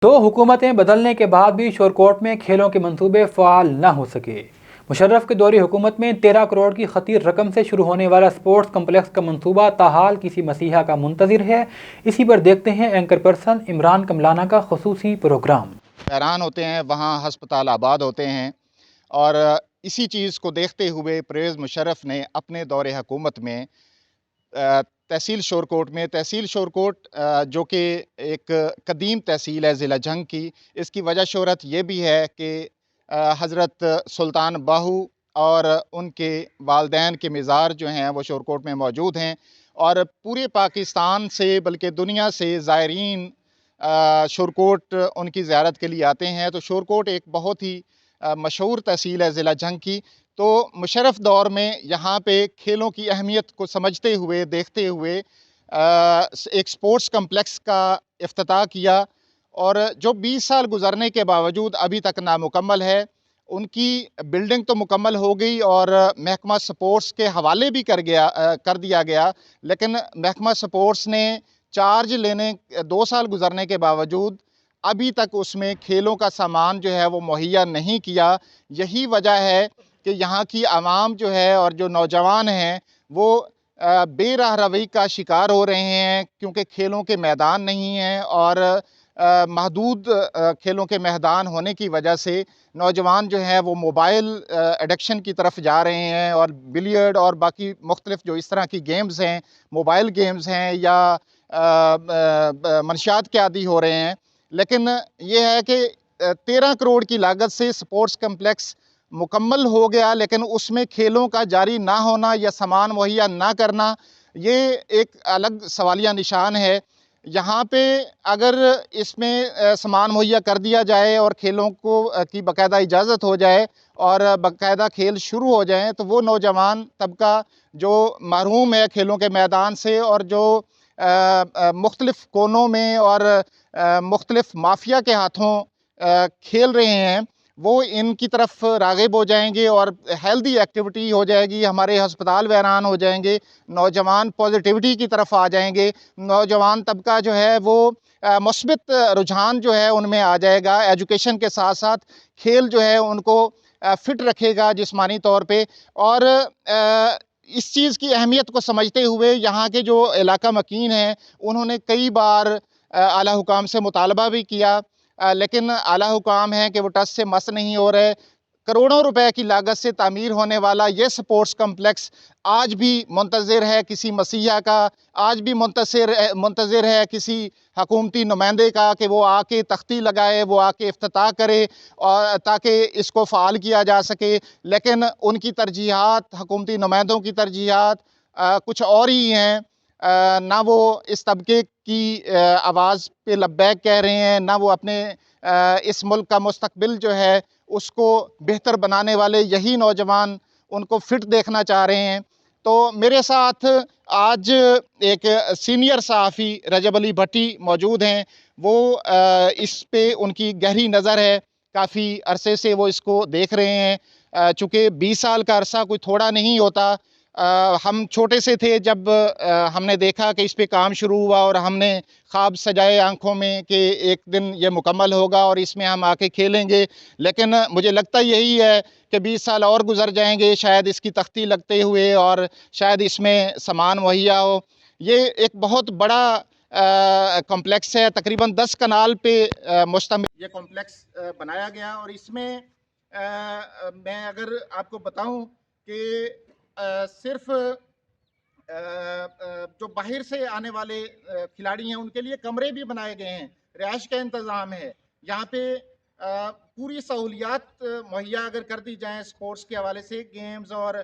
तो हुकूमतें बदलने के बाद भी शोरकोट में खेलों के मंसूबे फ़ाल न हो सके। मुशर्रफ के दौरी हुकूमत में 13 करोड़ की खतीर रकम से शुरू होने वाला स्पोर्ट्स कम्प्लेक्स का मंसूबा ताहाल किसी मसीहा का मुंतज़िर है। इसी पर देखते हैं एंकर पर्सन इमरान कमलाना का खुसूसी प्रोग्राम। हैरान होते हैं, वहाँ हस्पताल आबाद होते हैं और इसी चीज़ को देखते हुए परवेज़ मुशर्रफ ने अपने दौरे हुकूमत में तहसील शोरकोट जो कि एक कदीम तहसील है ज़िला जंग की, इसकी वजह शोहरत ये भी है कि हज़रत सुल्तान बाहू और उनके वालदैन के मज़ार जो हैं वो शोरकोट में मौजूद हैं और पूरे पाकिस्तान से बल्कि दुनिया से ज़ायरीन शोरकोट उनकी ज़ियारत के लिए आते हैं। तो शोरकोट एक बहुत ही मशहूर तहसील है ज़िला जंग की। तो मुशर्रफ दौर में यहाँ पे खेलों की अहमियत को समझते हुए, देखते हुए एक स्पोर्ट्स कम्प्लेक्स का इफ्तिताह किया और जो 20 साल गुज़रने के बावजूद अभी तक नामुकम्मल है। उनकी बिल्डिंग तो मुकम्मल हो गई और महकमा स्पोर्ट्स के हवाले भी कर दिया गया, लेकिन महकमा स्पोर्ट्स ने चार्ज लेने 2 साल गुज़रने के बावजूद अभी तक उसमें खेलों का सामान जो है वो मुहैया नहीं किया। यही वजह है कि यहाँ की आवाम जो है और जो नौजवान हैं वो बेराह रवई का शिकार हो रहे हैं, क्योंकि खेलों के मैदान नहीं हैं और महदूद खेलों के मैदान होने की वजह से नौजवान जो हैं वो मोबाइल एडिक्शन की तरफ जा रहे हैं और बिलियर्ड और बाकी मुख्तलिफ जो इस तरह की गेम्स हैं, मोबाइल गेम्स हैं या मनशियात के आदी हो रहे हैं। लेकिन ये है कि 13 करोड़ की लागत से स्पोर्ट्स कम्प्लेक्स मुकम्मल हो गया, लेकिन उसमें खेलों का जारी ना होना या सामान मुहैया ना करना, ये एक अलग सवालिया निशान है। यहाँ पे अगर इसमें सामान मुहैया कर दिया जाए और खेलों को की बाकायदा इजाज़त हो जाए और बाकायदा खेल शुरू हो जाएँ, तो वो नौजवान तबका जो महरूम है खेलों के मैदान से और जो मुख्तलिफ़ कोनों में और मुख्तलिफ़ माफिया के हाथों खेल रहे हैं, वो इनकी तरफ राग़िब हो जाएंगे और हेल्दी एक्टिविटी हो जाएगी। हमारे अस्पताल वीरान हो जाएंगे, नौजवान पॉजिटिविटी की तरफ आ जाएंगे, नौजवान तबका जो है वो मुस्बित रुझान जो है उनमें आ जाएगा। एजुकेशन के साथ साथ खेल जो है उनको फिट रखेगा जिस्मानी तौर पे और इस चीज़ की अहमियत को समझते हुए यहाँ के जो इलाका मकीन हैं उन्होंने कई बार आला हुकाम से मुतालबा भी किया, लेकिन आला हुकाम है कि वो टस से मस नहीं हो रहे। करोड़ों रुपए की लागत से तामीर होने वाला ये स्पोर्ट्स कम्प्लेक्स आज भी मुंतज़िर है किसी मसीहा का, आज भी मुंतज़िर है किसी हकूमती नुमाइंदे का कि वो आके तख्ती लगाए, वो आके इफ्तिताह करे और ताकि इसको फ़ाल किया जा सके। लेकिन उनकी तरजीहात, हकूमती नुमाइंदों की तरजीहात कुछ और ही हैं। ना वो इस तबके की आवाज़ पे लब्बैक कह रहे हैं, ना वो अपने इस मुल्क का मुस्तकबिल जो है उसको बेहतर बनाने वाले यही नौजवान उनको फिट देखना चाह रहे हैं। तो मेरे साथ आज एक सीनियर सहाफ़ी रजब अली भट्टी मौजूद हैं। वो इस पे उनकी गहरी नज़र है, काफ़ी अरसे से वो इसको देख रहे हैं। चूँकि 20 साल का अरसा कोई थोड़ा नहीं होता। हम छोटे से थे जब हमने देखा कि इस पे काम शुरू हुआ और हमने ख्वाब सजाए आंखों में कि एक दिन ये मुकम्मल होगा और इसमें हम आके खेलेंगे। लेकिन मुझे लगता यही है कि 20 साल और गुजर जाएंगे शायद इसकी तख्ती लगते हुए और शायद इसमें सामान मुहैया हो। ये एक बहुत बड़ा कॉम्प्लेक्स है, तकरीबन 10 कनाल पे मुश्तमिल ये कॉम्प्लेक्स बनाया गया और इसमें मैं अगर आपको बताऊं कि सिर्फ जो बाहर से आने वाले खिलाड़ी हैं उनके लिए कमरे भी बनाए गए हैं, रिहाइश का इंतज़ाम है। यहाँ पे पूरी सहूलियात मुहैया अगर कर दी जाएँ स्पोर्ट्स के हवाले से, गेम्स और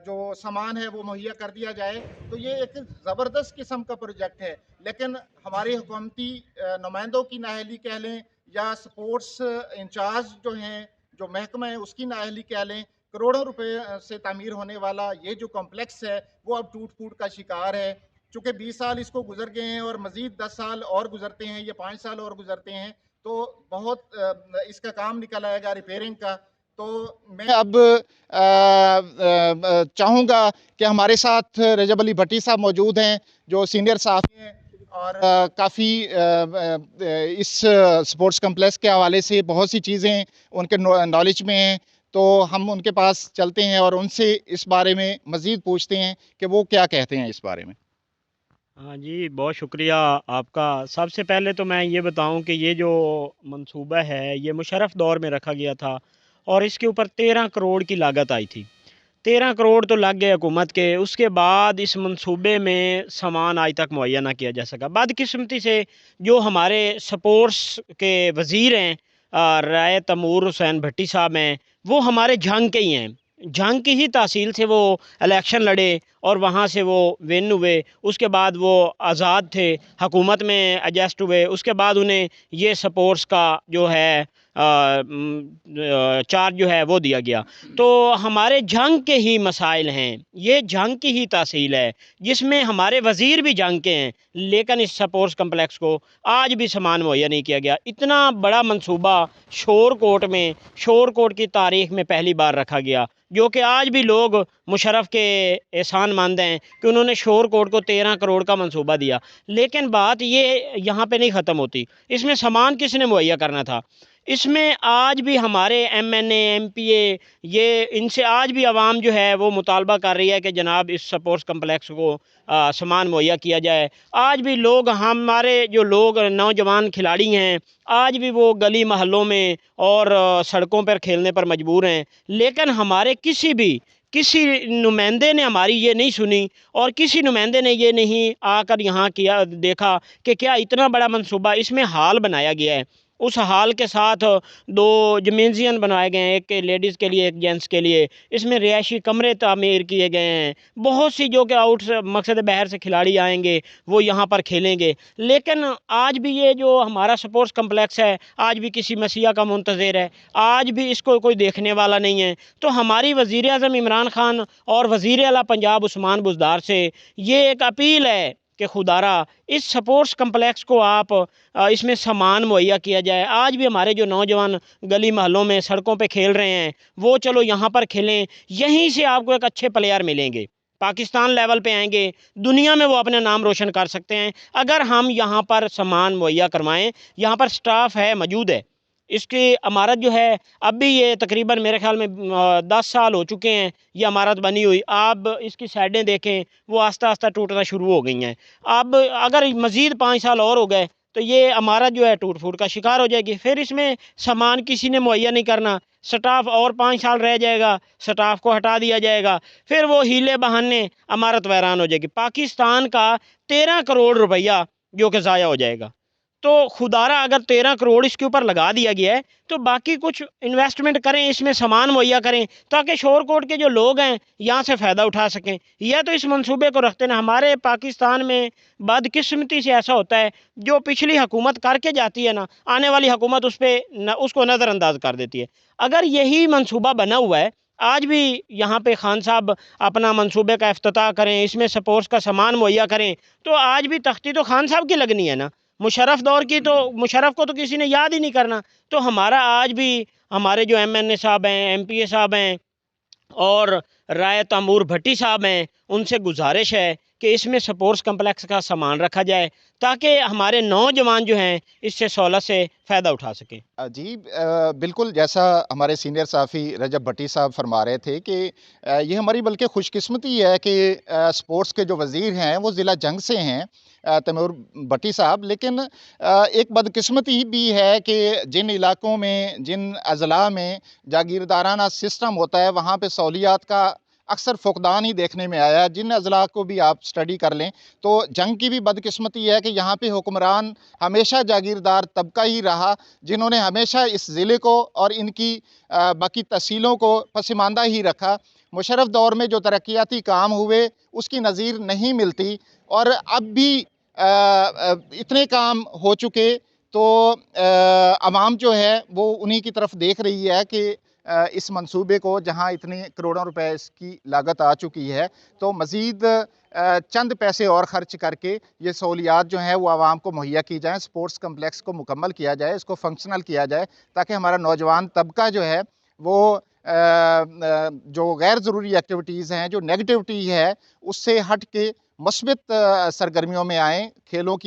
जो सामान है वो मुहैया कर दिया जाए, तो ये एक ज़बरदस्त किस्म का प्रोजेक्ट है। लेकिन हमारे हुकूमती नुमाइंदों की नाअहली कह लें या स्पोर्ट्स इंचार्ज जो हैं, जो महकमा है उसकी नाअहली कह लें, करोड़ों रुपए से तामीर होने वाला ये जो कॉम्प्लेक्स है वो अब टूट फूट का शिकार है। चूँकि 20 साल इसको गुजर गए हैं और मज़ीद 10 साल और गुजरते हैं या 5 साल और गुजरते हैं तो बहुत इसका काम निकल आएगा रिपेयरिंग का। तो मैं अब चाहूँगा कि हमारे साथ रजब अली भट्टी साहब मौजूद हैं जो सीनियर सहाफ़ी हैं और काफ़ी इस स्पोर्ट्स कम्प्लेक्स के हवाले से बहुत सी चीज़ें उनके नॉलेज में हैं, तो हम उनके पास चलते हैं और उनसे इस बारे में मज़ीद पूछते हैं कि वो क्या कहते हैं इस बारे में। हाँ जी, बहुत शुक्रिया आपका। सबसे पहले तो मैं ये बताऊं कि ये जो मंसूबा है ये मुशर्रफ दौर में रखा गया था और इसके ऊपर 13 करोड़ की लागत आई थी। 13 करोड़ तो लग गए हुकूमत के। उसके बाद इस मंसूबे में सामान आज तक मुहैया ना किया जा सका। बदकिस्मती से जो हमारे स्पोर्ट्स के वज़ीर हैं, राय तैमूर हुसैन भट्टी साहब हैं, वो हमारे जंग के ही हैं। जंग की ही तहसील से वो इलेक्शन लड़े और वहाँ से वो विन हुए। उसके बाद वो आज़ाद थे, हुकूमत में एडजस्ट हुए। उसके बाद उन्हें ये स्पोर्ट्स का जो है चार्ज जो है वो दिया गया। तो हमारे जंग के ही मसाइल हैं, ये जंग की ही तहसील है जिसमें हमारे वज़ीर भी जंग के हैं, लेकिन इस स्पोर्ट्स कम्प्लेक्स को आज भी सामान मुहैया नहीं किया गया। इतना बड़ा मंसूबा शोरकोट में, शोरकोट की तारीख़ में पहली बार रखा गया, जो कि आज भी लोग मुशर्रफ के एहसान मंद हैं कि उन्होंने शोरकोट को 13 करोड़ का मंसूबा दिया। लेकिन बात ये यहाँ पे नहीं ख़त्म होती, इसमें सामान किसने मुहैया करना था। इसमें आज भी हमारे एमएनए, एमपीए, ये इनसे आज भी आवाम जो है वो मुतालबा कर रही है कि जनाब इस स्पोर्ट्स कम्प्लेक्स को सामान मुहैया किया जाए। आज भी लोग, हमारे जो लोग नौजवान खिलाड़ी हैं, आज भी वो गली मोहल्लों में और सड़कों पर खेलने पर मजबूर हैं। लेकिन हमारे किसी नुमाइंदे ने हमारी ये नहीं सुनी और किसी नुमाइंदे ने ये नहीं आकर यहाँ किया, देखा कि क्या इतना बड़ा मंसूबा इसमें हाल बनाया गया है। उस हाल के साथ 2 जिम्नेज़ियम बनाए गए हैं, एक के लेडीज़ के लिए, एक जेंट्स के लिए। इसमें रिहायशी कमरे तामीर किए गए हैं। बहुत सी जो कि आउट से मकसद बाहर से खिलाड़ी आएंगे वो यहाँ पर खेलेंगे। लेकिन आज भी ये जो हमारा स्पोर्ट्स कम्प्लेक्स है आज भी किसी मसीहा का मुंतज़िर है, आज भी इसको कोई देखने वाला नहीं है। तो हमारी वज़ीर आज़म इमरान खान और वज़ीर आला पंजाब उस्मान बुज़दार से ये एक अपील है कि खुदारा इस स्पोर्ट्स कम्प्लेक्स को आप इसमें सामान मुहैया किया जाए। आज भी हमारे जो नौजवान गली मोहल्लों में सड़कों पे खेल रहे हैं वो चलो यहाँ पर खेलें, यहीं से आपको एक अच्छे प्लेयर मिलेंगे, पाकिस्तान लेवल पे आएंगे, दुनिया में वो अपना नाम रोशन कर सकते हैं अगर हम यहाँ पर सामान मुहैया करवाएं। यहाँ पर स्टाफ है, मौजूद है। इसकी इमारत जो है अब भी ये तकरीबन मेरे ख्याल में 10 साल हो चुके हैं ये इमारत बनी हुई। आप इसकी साइडें देखें वो आस्ता आस्ता टूटना शुरू हो गई हैं। अब अगर मज़ीद 5 साल और हो गए तो ये इमारत जो है टूट फूट का शिकार हो जाएगी। फिर इसमें सामान किसी ने मुहैया नहीं करना, स्टाफ और 5 साल रह जाएगा, स्टाफ को हटा दिया जाएगा, फिर वो हीले बहाने इमारत वैरान हो जाएगी। पाकिस्तान का 13 करोड़ रुपया जो कि ज़ाया हो जाएगा। तो खुदारा अगर 13 करोड़ इसके ऊपर लगा दिया गया है तो बाकी कुछ इन्वेस्टमेंट करें, इसमें सामान मुहैया करें ताकि शोरकोट के जो लोग हैं यहाँ से फ़ायदा उठा सकें। यह तो इस मंसूबे को रखते ना, हमारे पाकिस्तान में बदकिस्मती से ऐसा होता है जो पिछली हुकूमत करके जाती है ना, आने वाली हुकूमत उस पर उसको नज़रअंदाज कर देती है। अगर यही मंसूबा बना हुआ है, आज भी यहाँ पे खान साहब अपना मंसूबे का इफ्तिताह करें, इसमें स्पोर्ट्स का सामान मुहैया करें, तो आज भी तख्ती तो खान साहब की लगनी है ना। मुशर्रफ दौर की तो मुशर्रफ को तो किसी ने याद ही नहीं करना। तो हमारा आज भी हमारे जो एमएनए साहब हैं, एमपीए साहब हैं और राय तैमूर भट्टी साहब हैं, उनसे गुजारिश है कि इसमें स्पोर्ट्स कम्प्लेक्स का सामान रखा जाए ताकि हमारे नौजवान जो हैं इससे सहूलत से फ़ायदा उठा सकें। जी, बिल्कुल जैसा हमारे सीनियर साफ़ी रजब भट्टी साहब फरमा रहे थे कि ये हमारी बल्कि खुशकिस्मती है कि स्पोर्ट्स के जो वज़ीर हैं वो ज़िला जंग से हैं, तैमूर भट्टी साहब। लेकिन एक बदकिस्मती भी है कि जिन इलाकों में, जिन अज़ला में जागीरदाराना सिस्टम होता है वहाँ पे सहूलियात का अक्सर फुकदान ही देखने में आया है। जिन अज़ला को भी आप स्टडी कर लें तो जंग की भी बदकिस्मती है कि यहाँ पे हुक्मरान हमेशा जागीरदार तबका ही रहा, जिन्होंने हमेशा इस ज़िले को और इनकी बाकी तहसीलों को पसमानदा ही रखा। मुशर्रफ दौर में जो तरक्याती काम हुए उसकी नज़ीर नहीं मिलती और अब भी इतने काम हो चुके तो अवाम जो है वो उन्हीं की तरफ देख रही है कि इस मंसूबे को, जहां इतने करोड़ों रुपए इसकी लागत आ चुकी है, तो मज़ीद चंद पैसे और ख़र्च करके ये सहूलियात जो हैं वो आवाम को मुहैया की जाएँ, स्पोर्ट्स कम्प्लेक्स को मुकम्मल किया जाए, इसको फंक्शनल किया जाए ताकि हमारा नौजवान तबका जो है वो जो गैर ज़रूरी एक्टिविटीज़ हैं, जो नेगेटिविटी है, उससे हट के मुस्बित सरगर्मियों में आएँ, खेलों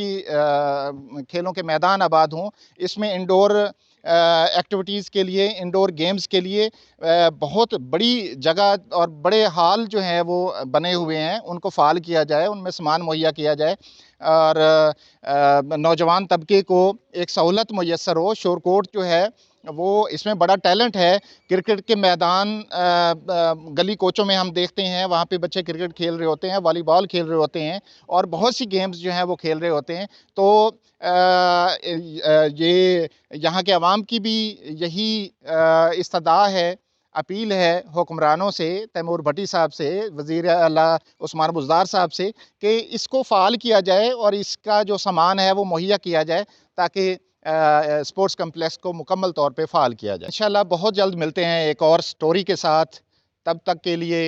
के मैदान आबाद हों। इसमें इंडोर एक्टिविटीज़ के लिए, इंडोर गेम्स के लिए बहुत बड़ी जगह और बड़े हॉल जो हैं वो बने हुए हैं, उनको फ़ाल किया जाए, उनमें सामान मुहैया किया जाए और नौजवान तबके को एक सहूलत मुयस्सर हो। शोरकोट जो है वो इसमें बड़ा टैलेंट है। क्रिकेट के मैदान गली कोचों में हम देखते हैं, वहाँ पे बच्चे क्रिकेट खेल रहे होते हैं, वॉलीबॉल खेल रहे होते हैं और बहुत सी गेम्स जो हैं वो खेल रहे होते हैं। तो ये यहाँ के अवाम की भी यही इस्तदा है, अपील है हुक्मरानों से, तैमूर भट्टी साहब से, वज़ीर आला उस्मान बुज़दार साहब से कि इसको फ़ाल किया जाए और इसका जो सामान है वो मुहैया किया जाए ताकि स्पोर्ट्स कम्प्लेक्स को मुकम्मल तौर पे फ़ाल किया जाए। इंशाल्लाह बहुत जल्द मिलते हैं एक और स्टोरी के साथ। तब तक के लिए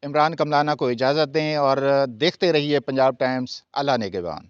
इमरान कमलाना को इजाज़त दें और देखते रहिए पंजाब टाइम्स। अल्लाह नेगहबान।